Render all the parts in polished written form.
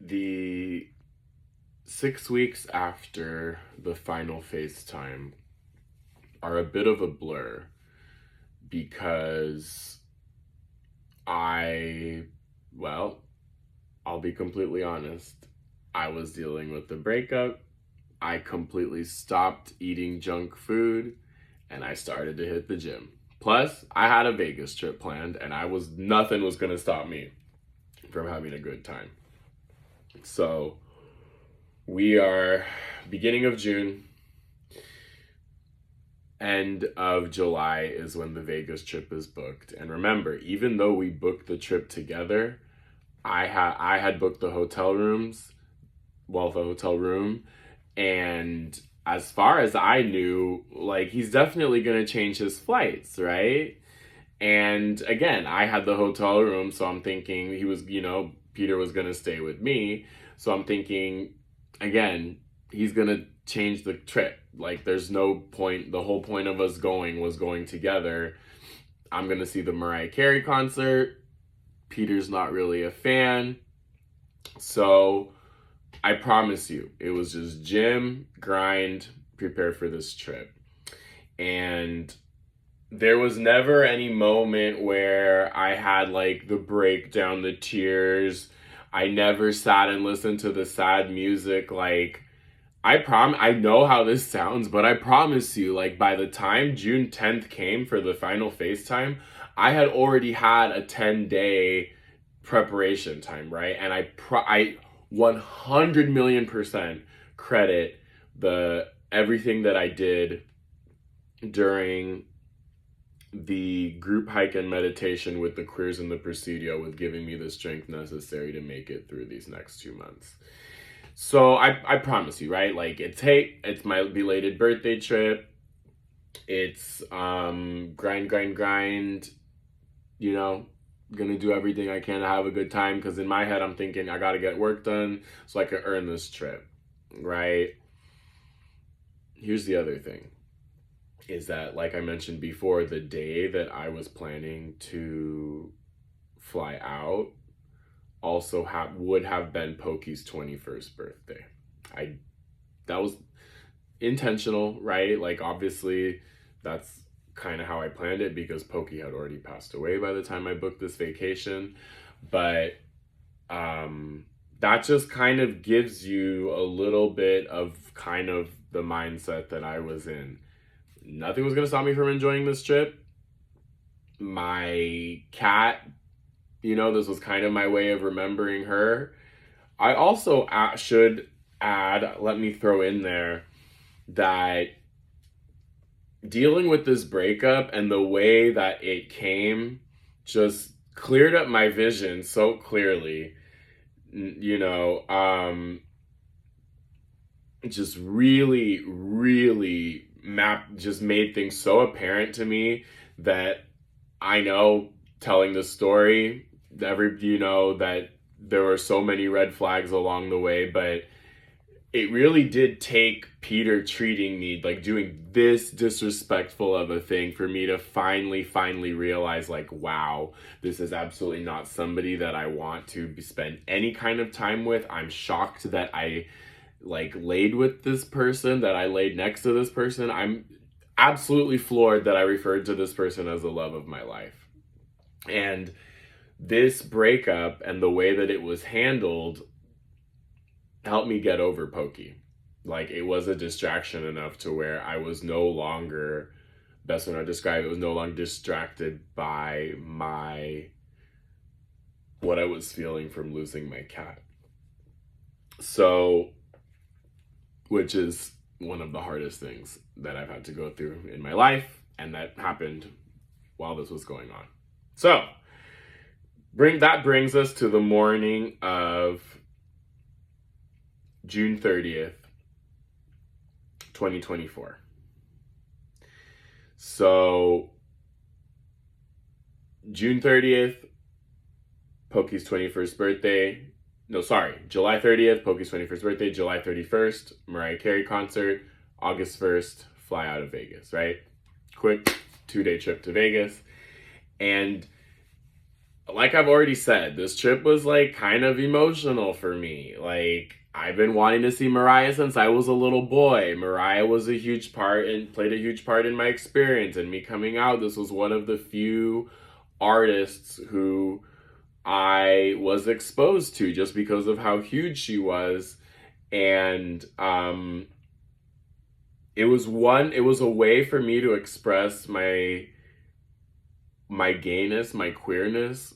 The 6 weeks after the final FaceTime are a bit of a blur because I, well, I'll be completely honest. I was dealing with the breakup. I completely stopped eating junk food and I started to hit the gym. Plus, I had a Vegas trip planned and nothing was going to stop me from having a good time. So, we are beginning of June. End of July is when the Vegas trip is booked. And remember, even though we booked the trip together, I had booked the hotel room, and as far as I knew, like, he's definitely gonna change his flights, right? And again, I had the hotel room, so I'm thinking Peter was gonna stay with me. So I'm thinking, again, he's gonna change the trip. Like, there's no point. The whole point of us going was going together. I'm gonna see the Mariah Carey concert. Peter's not really a fan. So I promise you, it was just gym, grind, prepare for this trip. And there was never any moment where I had like the breakdown, the tears. I never sat and listened to the sad music. Like, I know how this sounds, but I promise you, like, by the time June 10th came for the final FaceTime, I had already had a 10-day preparation time, right? And I 100 million percent credit everything that I did during the group hike and meditation with the queers in the Presidio with giving me the strength necessary to make it through these next 2 months. So I promise you, right? Like, it's my belated birthday trip. It's grind, gonna do everything I can to have a good time, because in my head I'm thinking I gotta get work done so I can earn this trip, right? Here's the other thing, is that, like I mentioned before, the day that I was planning to fly out also would have been Pokey's 21st birthday. That was intentional, right? Like, obviously that's kind of how I planned it, because Pokey had already passed away by the time I booked this vacation. But that just kind of gives you a little bit of kind of the mindset that I was in. Nothing was going to stop me from enjoying this trip. My cat, this was kind of my way of remembering her. I also should add, let me throw in there, that dealing with this breakup and the way that it came just cleared up my vision so clearly. Just really, really just made things so apparent to me that I know, telling the story, that there were so many red flags along the way, but it really did take Peter treating me, like, doing this disrespectful of a thing for me to finally realize, like, wow, this is absolutely not somebody that I want to spend any kind of time with. I'm shocked that I, like, laid with this person, that I laid next to this person. I'm absolutely floored that I referred to this person as the love of my life. And this breakup and the way that it was handled helped me get over Pokey. Like, it was a distraction enough to where I was no longer, best way to describe it, was no longer distracted by what I was feeling from losing my cat. So, which is one of the hardest things that I've had to go through in my life, and that happened while this was going on. So, that brings us to the morning of June 30th, 2024. So, June 30th, Pokey's 21st birthday. No, sorry, July 30th, Pokey's 21st birthday. July 31st, Mariah Carey concert. August 1st, fly out of Vegas, right? Quick 2-day trip to Vegas. And like I've already said, this trip was like kind of emotional for me. Like, I've been wanting to see Mariah since I was a little boy. Mariah was a huge part and played a huge part in my experience and me coming out. This was one of the few artists who I was exposed to just because of how huge she was. And it was a way for me to express my gayness, my queerness,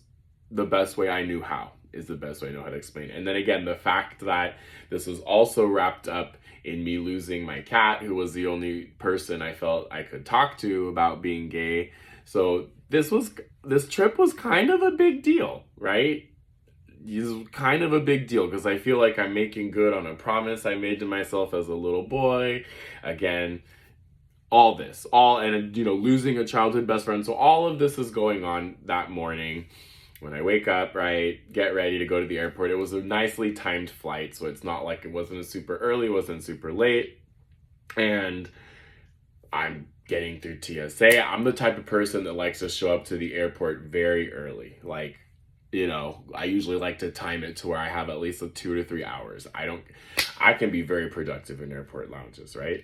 the best way I knew how is the best way I know how to explain it. And then again, the fact that this was also wrapped up in me losing my cat, who was the only person I felt I could talk to about being gay. So this trip was kind of a big deal, right? It's kind of a big deal because I feel like I'm making good on a promise I made to myself as a little boy. Again, and losing a childhood best friend. So all of this is going on that morning when I wake up, right, get ready to go to the airport. It was a nicely timed flight, so it's not like it wasn't super early, wasn't super late. And I'm getting through TSA. I'm the type of person that likes to show up to the airport very early. Like, I usually like to time it to where I have at least 2 to 3 hours. I can be very productive in airport lounges, right?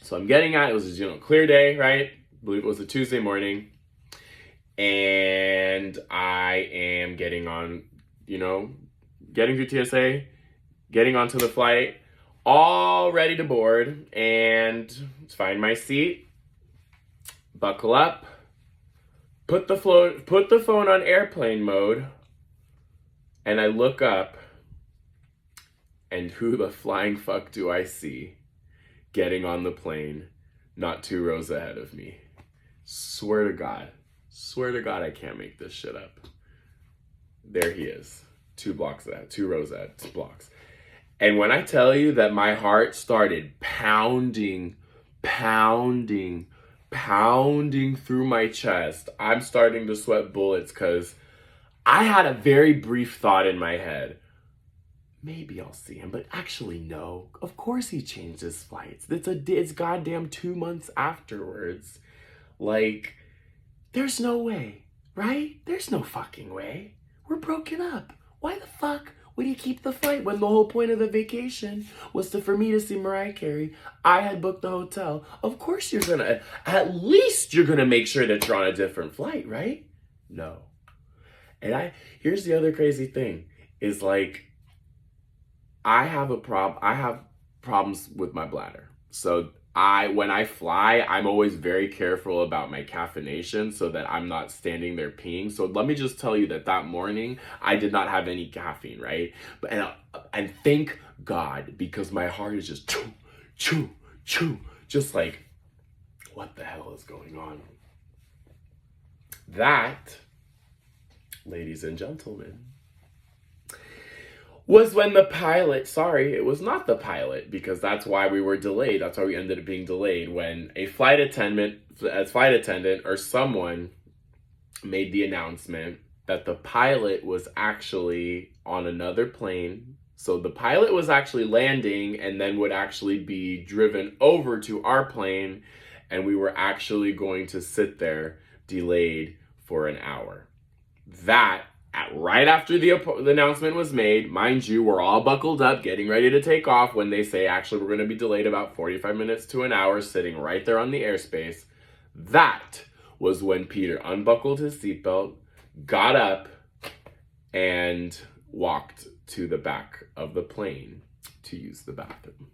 So I'm getting at, it was a clear day, right? I believe it was a Tuesday morning. And I am getting on, getting through TSA, getting onto the flight, all ready to board, and find my seat, buckle up, put the phone on airplane mode, and I look up, and who the flying fuck do I see getting on the plane, not 2 rows ahead of me? Swear to God, I can't make this shit up. There he is, 2 blocks ahead, 2 rows ahead, 2 blocks. And when I tell you that my heart started pounding through my chest, I'm starting to sweat bullets because I had a very brief thought in my head. Maybe I'll see him, but actually no. Of course he changed his flights. It's goddamn 2 months afterwards. Like, there's no way, right? There's no fucking way. We're broken up. Why the fuck would he keep the flight when the whole point of the vacation was for me to see Mariah Carey? I had booked the hotel. Of course at least you're gonna make sure that you're on a different flight, right? No. And here's the other crazy thing, is like, I have problems with my bladder. So when I fly, I'm always very careful about my caffeination so that I'm not standing there peeing. So let me just tell you that morning, I did not have any caffeine, right? And thank God, because my heart is just choo, just like, what the hell is going on? That, ladies and gentlemen, was when it was not the pilot, because that's why we were delayed. That's why we ended up being delayed, when a flight attendant or someone made the announcement that the pilot was actually on another plane. So the pilot was actually landing and then would actually be driven over to our plane, and we were actually going to sit there delayed for an hour. Right after the announcement was made, mind you, we're all buckled up, getting ready to take off, when they say, actually, we're going to be delayed about 45 minutes to an hour, sitting right there on the airspace. That was when Peter unbuckled his seatbelt, got up, and walked to the back of the plane to use the bathroom.